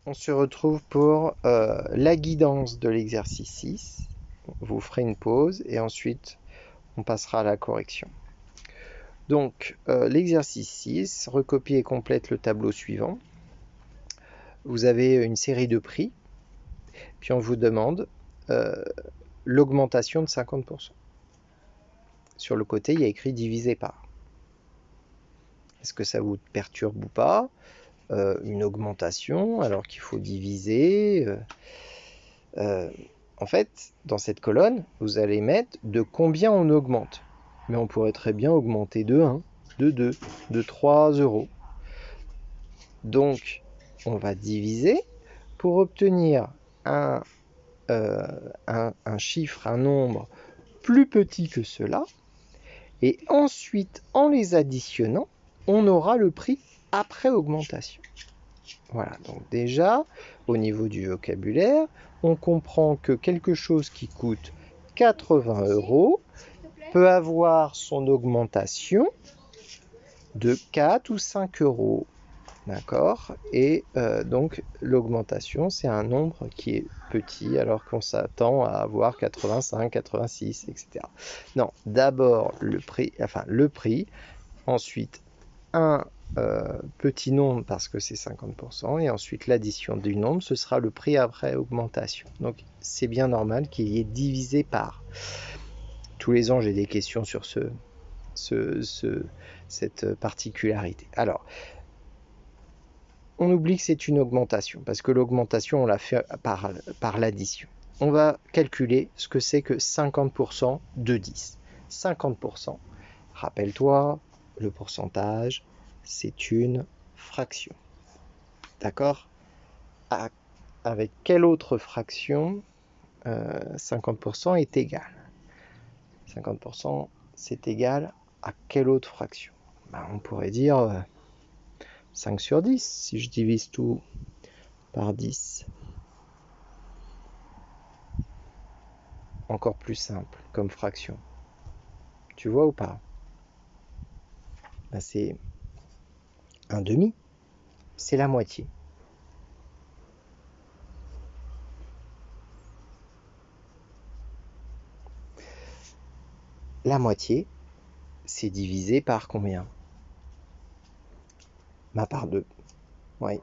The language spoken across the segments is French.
On se retrouve pour la guidance de l'exercice 6. Vous ferez une pause et ensuite on passera à la correction. Donc l'exercice 6, recopie et complète le tableau suivant. Vous avez une série de prix, puis on vous demande l'augmentation de 50%. Sur le côté, il y a écrit divisé par. Est-ce que ça vous perturbe ou pas? Une augmentation alors qu'il faut diviser. En fait, dans cette colonne, vous allez mettre de combien on augmente. Mais on pourrait très bien augmenter de 1, de 2, de 3 euros. Donc, on va diviser pour obtenir un chiffre, un nombre plus petit que cela. Et ensuite, en les additionnant, on aura le prix après augmentation. Voilà, donc déjà, au niveau du vocabulaire, on comprend que quelque chose qui coûte 80 € peut avoir son augmentation de 4 ou 5 €. D'accord? Et donc, l'augmentation, c'est un nombre qui est petit alors qu'on s'attend à avoir 85, 86, etc. Non, d'abord le prix, ensuite un petit nombre parce que c'est 50%, et ensuite l'addition du nombre, ce sera le prix après augmentation. Donc c'est bien normal qu'il y ait divisé par. Tous les ans, j'ai des questions sur cette particularité. Alors, on oublie que c'est une augmentation, parce que l'augmentation, on l'a fait par l'addition. On va calculer ce que c'est que 50% de 10. 50%, rappelle-toi, le pourcentage, c'est une fraction. D'accord? Avec quelle autre fraction 50% est égal? 50%, c'est égal à quelle autre fraction? On pourrait dire 5 sur 10, si je divise tout par 10. Encore plus simple comme fraction. Tu vois ou pas? C'est un demi, c'est la moitié. La moitié, c'est divisé par combien? Par 2. Oui.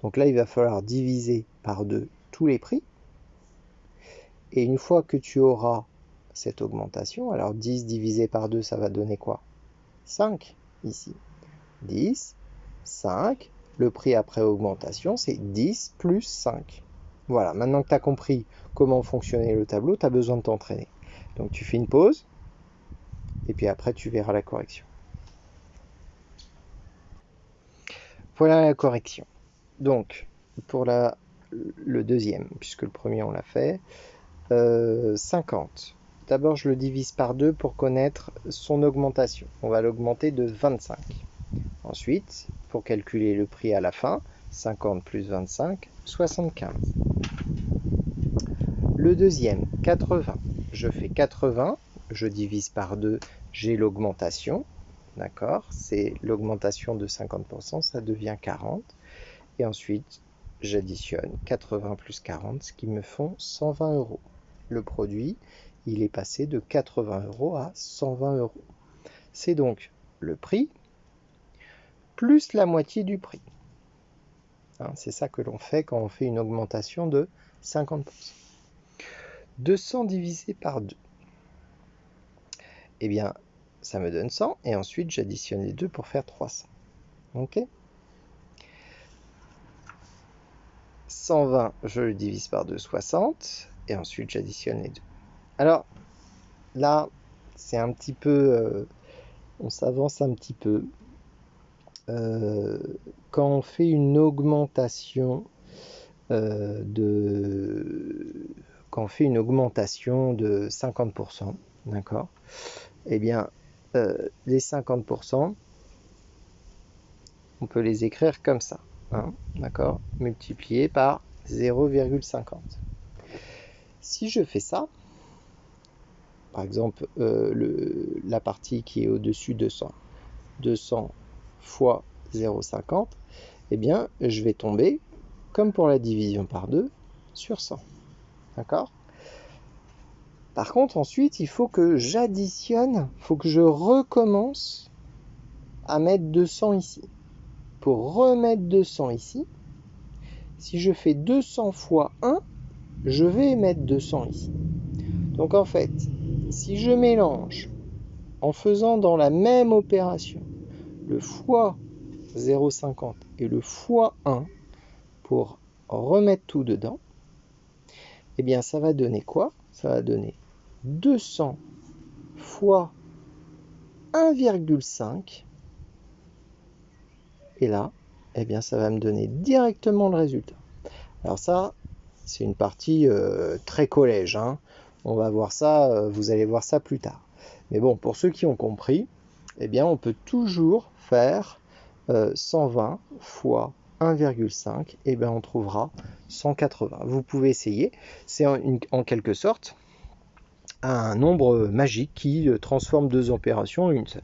Donc là, il va falloir diviser par 2 tous les prix. Et une fois que tu auras cette augmentation, alors 10 divisé par 2, ça va donner quoi? 5 ici. 10, 5, le prix après augmentation, c'est 10 plus 5. Voilà, maintenant que tu as compris comment fonctionnait le tableau, tu as besoin de t'entraîner. Donc tu fais une pause, et puis après tu verras la correction. Voilà la correction. Donc, pour le deuxième, puisque le premier on l'a fait, 50. D'abord, je le divise par 2 pour connaître son augmentation. On va l'augmenter de 25. Ensuite, pour calculer le prix à la fin, 50 plus 25, 75. Le deuxième, 80. Je fais 80, je divise par 2, j'ai l'augmentation. D'accord? C'est l'augmentation de 50%, ça devient 40. Et ensuite, j'additionne 80 plus 40, ce qui me font 120 €. Le produit, il est passé de 80 € à 120 €. C'est donc le prix plus la moitié du prix. C'est ça que l'on fait quand on fait une augmentation de 50%. 200 divisé par 2. Eh bien, ça me donne 100, et ensuite j'additionne les deux pour faire 300. Ok? 120, je le divise par 2, 60, et ensuite j'additionne les deux. Alors, là, c'est un petit peu... on s'avance un petit peu. Quand on fait une augmentation quand on fait une augmentation de 50%, d'accord? Eh bien, les 50%, on peut les écrire comme ça, d'accord? Multiplié par 0,50. Si je fais ça, par exemple, la partie qui est au-dessus de 100, 200 fois 0,50, eh bien, je vais tomber comme pour la division par 2, sur 100. D'accord? Par contre, ensuite, il faut que j'additionne, il faut que je recommence à mettre 200 ici. Pour remettre 200 ici, si je fais 200 fois 1, je vais mettre 200 ici. Donc en fait, si je mélange en faisant dans la même opération le fois 0,50 et le fois 1 pour remettre tout dedans, eh bien ça va donner quoi? Ça va donner 200 fois 1,5 et là, eh bien ça va me donner directement le résultat. Alors ça, c'est une partie très collège, hein. On va voir ça, vous allez voir ça plus tard. Mais bon, pour ceux qui ont compris, eh bien on peut toujours faire 120 fois 1,5, et bien on trouvera 180. Vous pouvez essayer. C'est en quelque sorte un nombre magique qui transforme deux opérations en une seule.